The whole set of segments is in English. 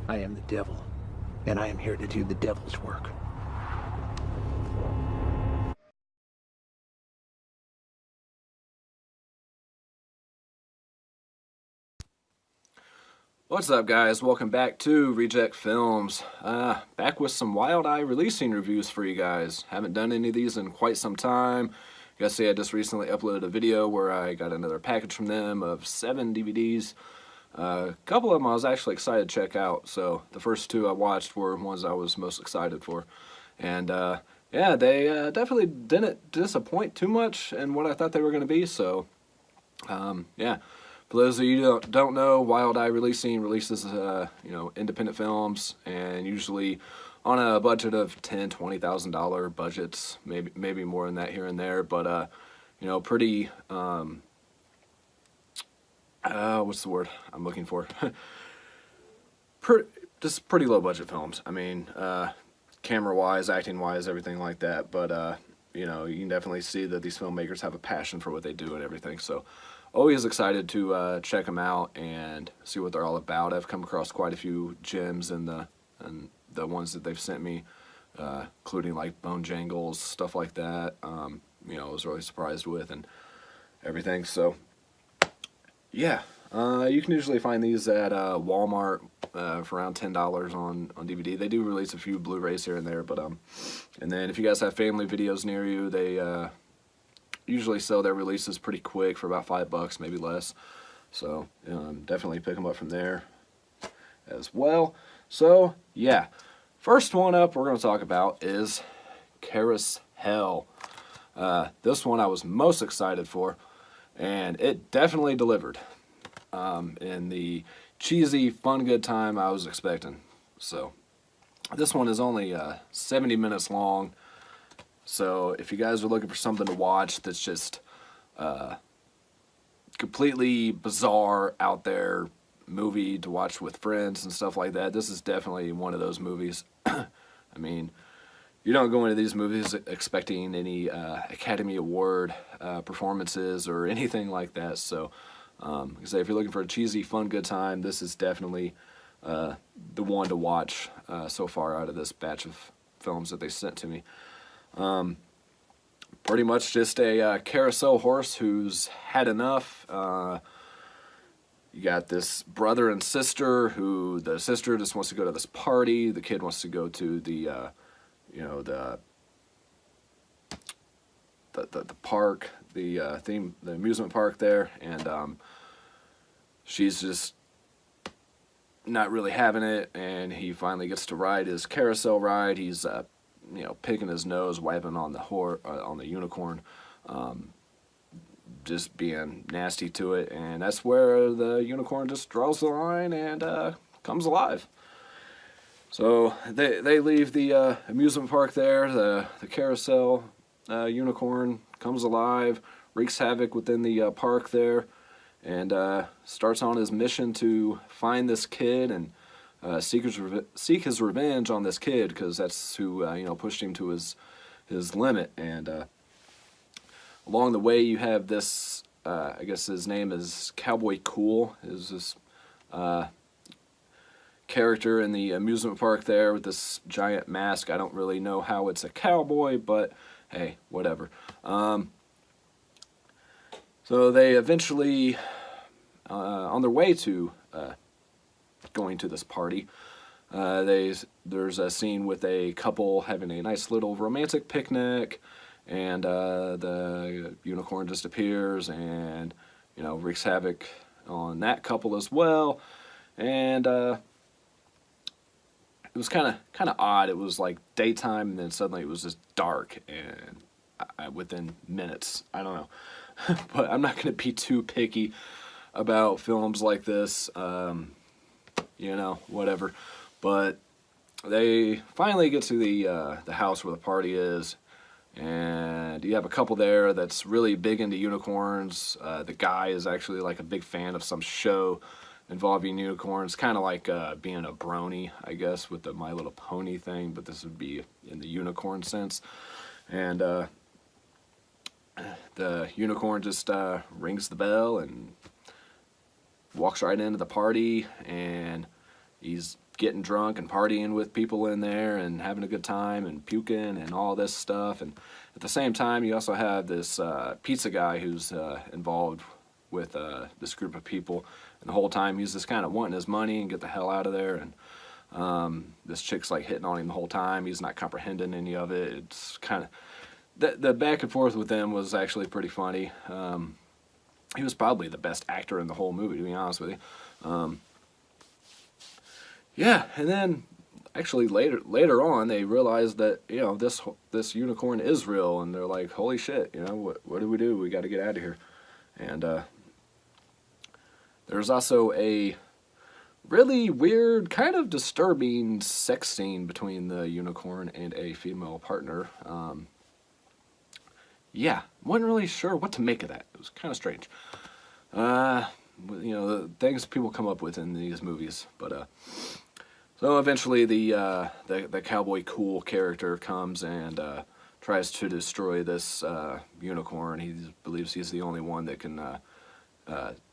I am the devil, and I am here to do the devil's work. What's up, guys? Welcome back to Reject Films. Back with some Wild Eye releasing reviews for you guys. Haven't done any of these in quite some time. I guess I just recently uploaded a video where I got another package from them of 7 DVDs. A couple of them I was actually excited to check out, so the first 2 I watched were ones I was most excited for. And yeah, they definitely didn't disappoint too much in what I thought they were going to be, so yeah. For those of you who don't know, Wild Eye releases independent films, and usually on a budget of $10,000–$20,000 budgets, maybe more than that here and there, but pretty what's the word I'm looking for? Just pretty low budget films. I mean, camera wise, acting wise, everything like that. But you can definitely see that these filmmakers have a passion for what they do and everything. So always excited to check them out and see what they're all about. I've come across quite a few gems in the ones that they've sent me, including like Bone Jangles, stuff like that. I was really surprised with and everything. So yeah, you can usually find these at Walmart for around $10 on DVD. They do release a few Blu-rays here and there, but and then if you guys have family videos near you, they usually sell their releases pretty quick for about $5, maybe less. So definitely pick them up from there as well. So yeah, first one up we're going to talk about is Caroushell. This one I was most excited for, and it definitely delivered in the cheesy, fun, good time I was expecting. So this one is only 70 minutes long. So if you guys are looking for something to watch that's just completely bizarre, out there movie to watch with friends and stuff like that, this is definitely one of those movies. I mean, you don't go into these movies expecting any Academy Award performances or anything like that. So like I say, if you're looking for a cheesy, fun, good time, this is definitely the one to watch so far out of this batch of films that they sent to me. Pretty much just a carousel horse who's had enough. You got this brother and sister who the sister just wants to go to this party. The kid wants to go to the park, the amusement park there, and she's just not really having it. And he finally gets to ride his carousel ride. He's picking his nose, wiping on the unicorn, just being nasty to it, and that's where the unicorn just draws the line and comes alive. So they leave the amusement park there. The carousel unicorn comes alive, wreaks havoc within the park there, and starts on his mission to find this kid and seek his revenge on this kid, because that's who pushed him to his limit. And along the way, you have this I guess his name is Cowboy Cool, is this character in the amusement park there with this giant mask. I don't really know how it's a cowboy, but hey, whatever. So they eventually, on their way to going to this party, there's a scene with a couple having a nice little romantic picnic, and the unicorn just appears and wreaks havoc on that couple as well. And it was kind of odd. It was like daytime, and then suddenly it was just dark, and within minutes, I don't know. But I'm not going to be too picky about films like this. Whatever. But they finally get to the house where the party is, and you have a couple there that's really big into unicorns. The guy is actually like a big fan of some show involving unicorns, kind of like being a brony, I guess, with the My Little Pony thing, but this would be in the unicorn sense. And the unicorn just rings the bell and walks right into the party, and he's getting drunk and partying with people in there and having a good time and puking and all this stuff. And at the same time, you also have this pizza guy who's involved with this group of people. And the whole time he's just kind of wanting his money and get the hell out of there. And this chick's like hitting on him the whole time. He's not comprehending any of it. It's kind of, the back and forth with them was actually pretty funny. He was probably the best actor in the whole movie, to be honest with you. Yeah, and then actually later on they realized that, you know, this unicorn is real, and they're like, holy shit, you know, what do? We got to get out of here. And there's also a really weird, kind of disturbing sex scene between the unicorn and a female partner. Yeah, wasn't really sure what to make of that. It was kind of strange. You know, the things people come up with in these movies, but so eventually the cowboy cool character comes and tries to destroy this unicorn. He believes he's the only one that can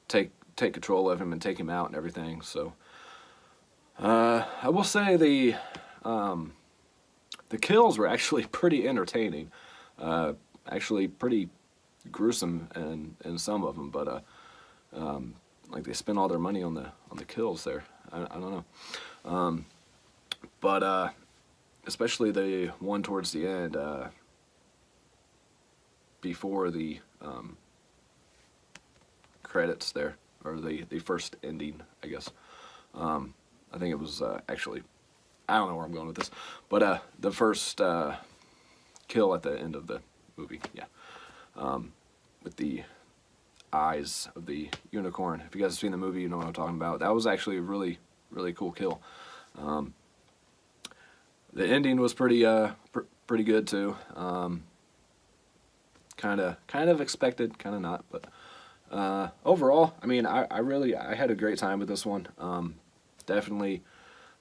take control of him and take him out and everything. So I will say the kills were actually pretty entertaining. Actually pretty gruesome in some of them, but like they spent all their money on the kills there. I don't know. But especially the one towards the end, before the credits there, or the first ending, I guess. I think it was actually, I don't know where I'm going with this, but the first kill at the end of the movie, yeah, with the eyes of the unicorn. If you guys have seen the movie, you know what I'm talking about. That was actually a really cool kill. The ending was pretty good too. Kind of expected, kind of not, but overall, I mean, I had a great time with this one. Definitely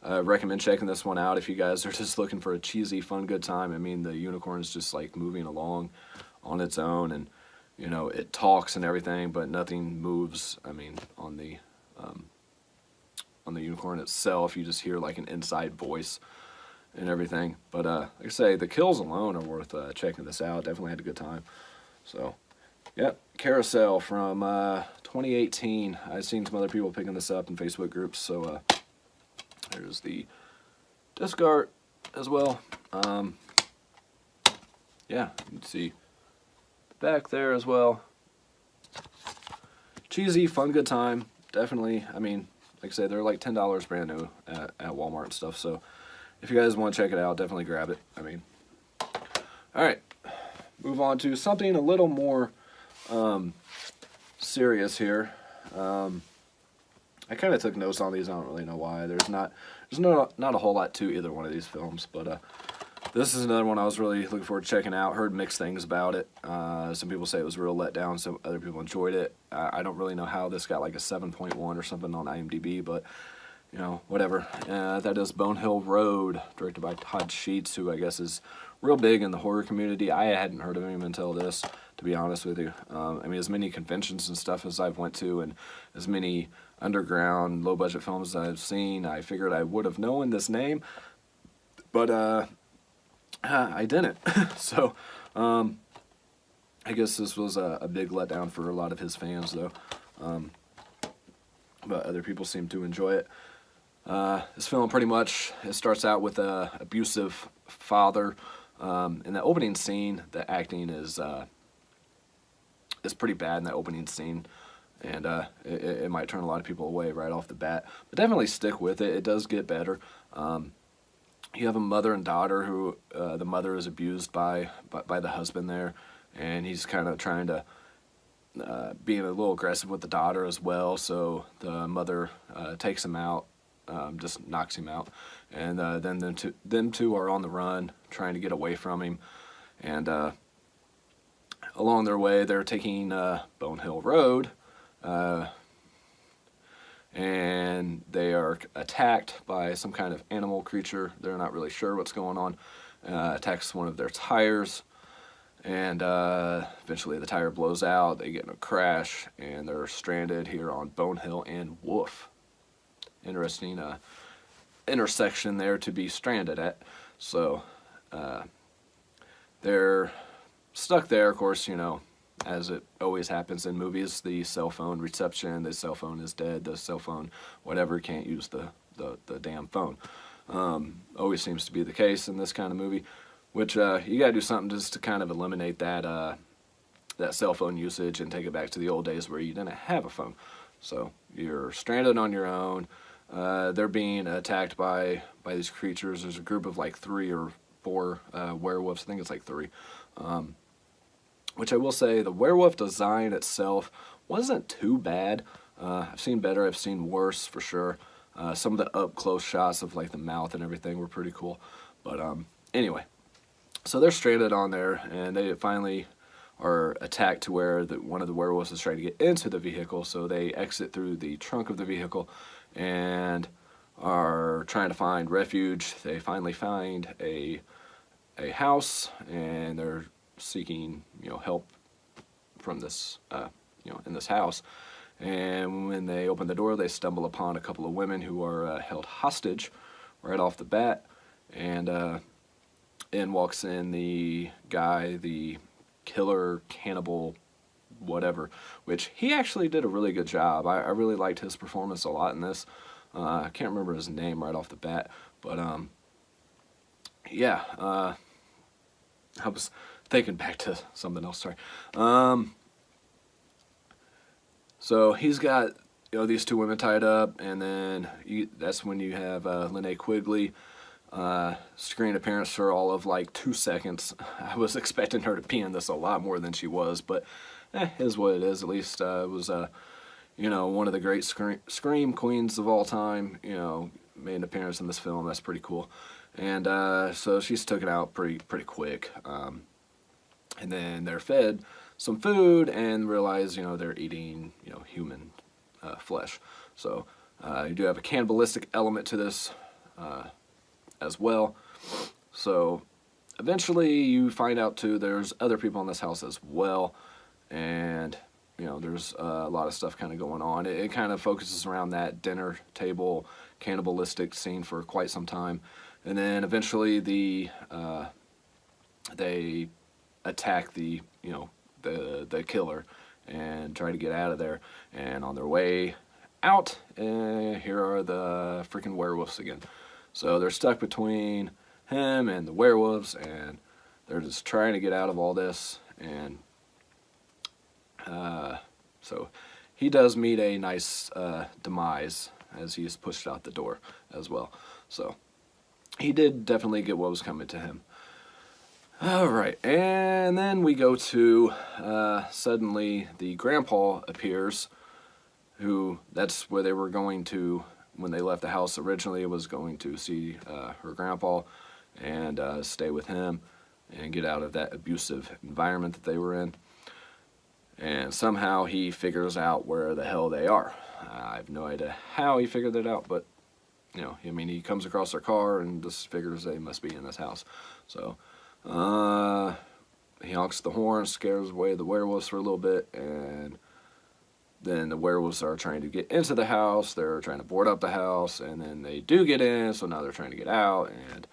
recommend checking this one out if you guys are just looking for a cheesy, fun, good time. I mean, the unicorn is just like moving along on its own, and you know, it talks and everything, but nothing moves. I mean, on the unicorn itself, you just hear like an inside voice and everything. But like I say, the kills alone are worth checking this out. Definitely had a good time. So, yep, Caroushell from 2018. I've seen some other people picking this up in Facebook groups. So there's the disc art as well. Yeah, you can see the back there as well. Cheesy, fun, good time. Definitely. I mean, like I say, they're like $10 brand new at Walmart and stuff. So if you guys want to check it out, definitely grab it. I mean, all right, move on to something a little more serious here. I kind of took notes on these. I don't really know why. There's not a whole lot to either one of these films, but this is another one I was really looking forward to checking out. Heard mixed things about it. Some people say it was a real letdown. Some other people enjoyed it. I don't really know how this got like a 7.1 or something on IMDb, but you know, whatever. That is Bonehill Road, directed by Todd Sheets, who I guess is real big in the horror community. I hadn't heard of him until this, to be honest with you. I mean, as many conventions and stuff as I've went to, and as many underground, low-budget films as I've seen, I figured I would have known this name, but I didn't. So I guess this was a big letdown for a lot of his fans, though. But other people seem to enjoy it. This film pretty much, it starts out with a abusive father. In the opening scene, the acting is pretty bad in that opening scene, and it might turn a lot of people away right off the bat. But definitely stick with it. It does get better. You have a mother and daughter who the mother is abused by the husband there, and he's kind of trying to being a little aggressive with the daughter as well. So the mother takes him out. Just knocks him out, and then them two are on the run trying to get away from him, and along their way they're taking Bonehill Road, and they are attacked by some kind of animal creature. They're not really sure what's going on. Attacks one of their tires, and eventually the tire blows out. They get in a crash, and they're stranded here on Bonehill and Woof. Interesting intersection there to be stranded at. So they're stuck there. Of course, you know, as it always happens in movies, the cell phone reception, the cell phone is dead, the cell phone, whatever, can't use the damn phone. Always seems to be the case in this kind of movie, which you gotta do something just to kind of eliminate that that cell phone usage and take it back to the old days where you didn't have a phone. So you're stranded on your own. They're being attacked by these creatures. There's a group of like 3 or 4 werewolves. I think it's like 3. Which I will say, the werewolf design itself wasn't too bad. I've seen better, I've seen worse for sure. Some of the up-close shots of like the mouth and everything were pretty cool. But anyway, so they're stranded on there, and they finally are attacked to where one of the werewolves is trying to get into the vehicle. So they exit through the trunk of the vehicle and are trying to find refuge. They finally find a house, and they're seeking, you know, help from this, you know, in this house. And when they open the door, they stumble upon a couple of women who are held hostage right off the bat. And in walks in the guy, the killer, cannibal, whatever, which he actually did a really good job. I really liked his performance a lot in this. I can't remember his name right off the bat, but yeah, I was thinking back to something else, sorry. So he's got, you know, these 2 women tied up, and then that's when you have Linnea Quigley, screen appearance for all of like 2 seconds. I was expecting her to be in this a lot more than she was, but is what it is. At least it was, you know, one of the great scream queens of all time, you know, made an appearance in this film. That's pretty cool. And so she's taken out pretty quick. And then they're fed some food and realize, you know, they're eating, you know, human flesh. So you do have a cannibalistic element to this as well. So eventually you find out too there's other people in this house as well, and you know, there's a lot of stuff kind of going on. It kind of focuses around that dinner table cannibalistic scene for quite some time, and then eventually they attack the, you know, the killer and try to get out of there. And on their way out, here are the freaking werewolves again. So they're stuck between him and the werewolves, and they're just trying to get out of all this. And so he does meet a nice demise as he's pushed out the door as well. So he did definitely get what was coming to him. Alright, and then we go to, suddenly the grandpa appears, who, that's where they were going to, when they left the house originally, was going to see her grandpa and stay with him and get out of that abusive environment that they were in. And somehow he figures out where the hell they are. I have no idea how he figured that out, but, you know, I mean, he comes across their car and just figures they must be in this house. So he honks the horn, scares away the werewolves for a little bit, and then the werewolves are trying to get into the house. They're trying to board up the house, and then they do get in, so now they're trying to get out, and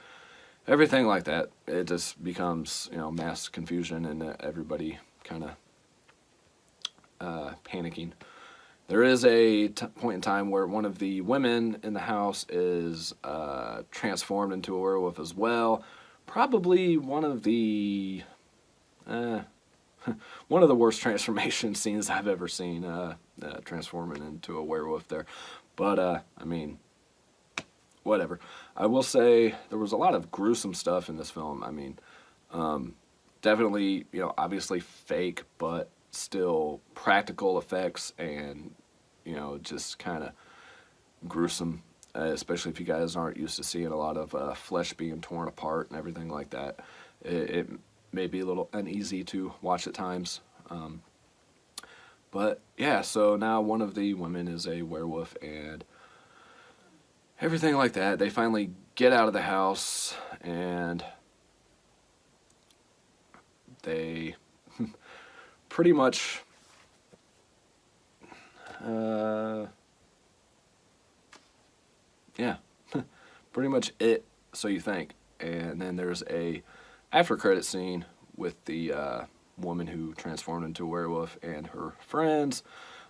everything like that. It just becomes, you know, mass confusion, and everybody kind of panicking. There is a point in time where one of the women in the house is transformed into a werewolf as well. Probably one of the worst transformation scenes I've ever seen, transforming into a werewolf there. But, I mean, whatever. I will say there was a lot of gruesome stuff in this film. I mean, definitely, you know, obviously fake, but still practical effects and, you know, just kind of gruesome. Especially if you guys aren't used to seeing a lot of flesh being torn apart and everything like that. It may be a little uneasy to watch at times. But yeah, so now one of the women is a werewolf and everything like that. They finally get out of the house, and they pretty much yeah, pretty much it, so you think. And then there's a after credit scene with the woman who transformed into a werewolf and her friends,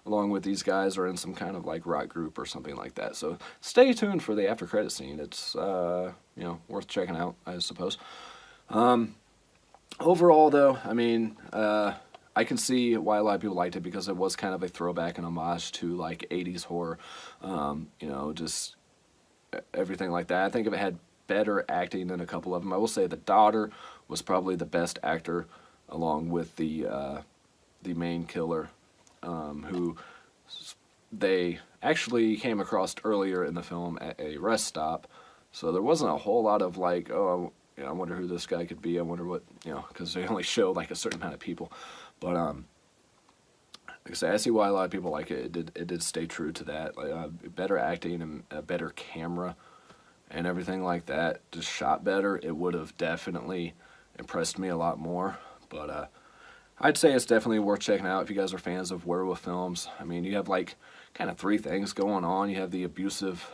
along with these guys are in some kind of like rock group or something like that. So stay tuned for the after credit scene. It's you know, worth checking out, I suppose. Overall though, I mean, I can see why a lot of people liked it, because it was kind of a throwback and homage to like 80s horror, you know, just everything like that. I think if it had better acting than a couple of them, I will say the daughter was probably the best actor, along with the main killer, who they actually came across earlier in the film at a rest stop. So there wasn't a whole lot of like, oh, you know, I wonder who this guy could be. I wonder what, you know, because they only show like a certain amount of people. But like I say, I see why a lot of people like it. It did stay true to that. Like better acting and a better camera and everything like that. Just shot better. It would have definitely impressed me a lot more. But I'd say it's definitely worth checking out if you guys are fans of werewolf films. I mean, you have like kind of three things going on. You have the abusive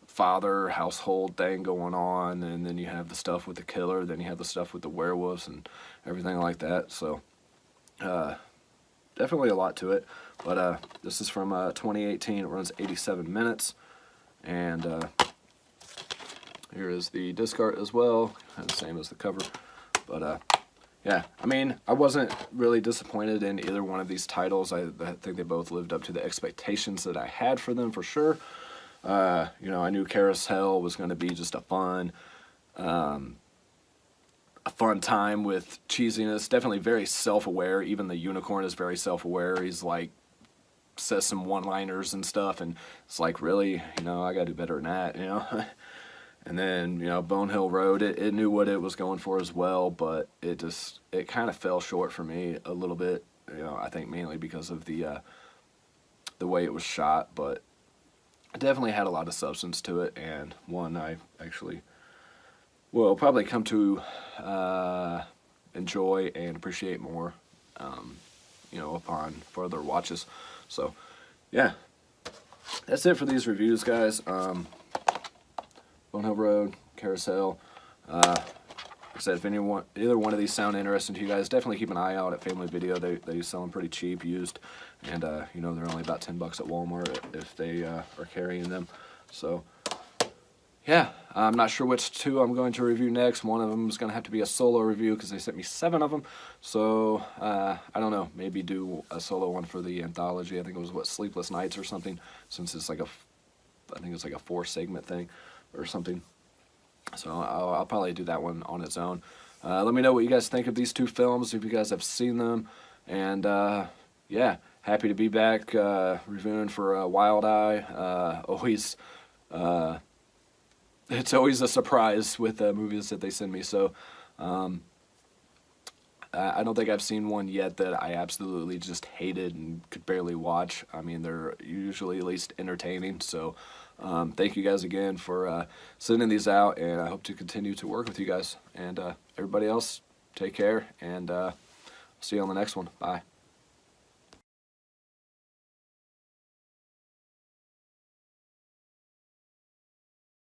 father household thing going on, and then you have the stuff with the killer, then you have the stuff with the werewolves and everything like that. So definitely a lot to it. But this is from 2018. It runs 87 minutes, and here is the disc art as well, kind of the same as the cover. But yeah, I mean, I wasn't really disappointed in either one of these titles. I think they both lived up to the expectations that I had for them, for sure. You know, I knew Caroushell was going to be just a fun time with cheesiness. Definitely very self-aware. Even the unicorn is very self-aware. He's like, says some one-liners and stuff, and it's like, really, you know, I gotta do better than that, you know. And then, you know, Bonehill Road, it knew what it was going for as well, but it kind of fell short for me a little bit, you know. I think mainly because of the way it was shot, but it definitely had a lot of substance to it, and one I actually will probably come to enjoy and appreciate more, you know, upon further watches. So, yeah, that's it for these reviews, guys. Bonehill Road, Caroushell. Like I said, if either one of these sound interesting to you guys, definitely keep an eye out at Family Video. They sell them pretty cheap, used, and you know, they're only about $10 at Walmart if they are carrying them. So, yeah, I'm not sure which two I'm going to review next. One of them is going to have to be a solo review because they sent me 7 of them. So, I don't know, maybe do a solo one for the anthology. I think it was, what, Sleepless Nights or something, since it's like I think it's like a 4-segment thing or something. So I'll probably do that one on its own. Let me know what you guys think of these two films, if you guys have seen them. And, yeah, happy to be back reviewing for Wild Eye. Always... it's always a surprise with movies that they send me. So I don't think I've seen one yet that I absolutely just hated and could barely watch. I mean, they're usually at least entertaining. So thank you guys again for sending these out, and I hope to continue to work with you guys. And everybody else, take care, and see you on the next one. Bye.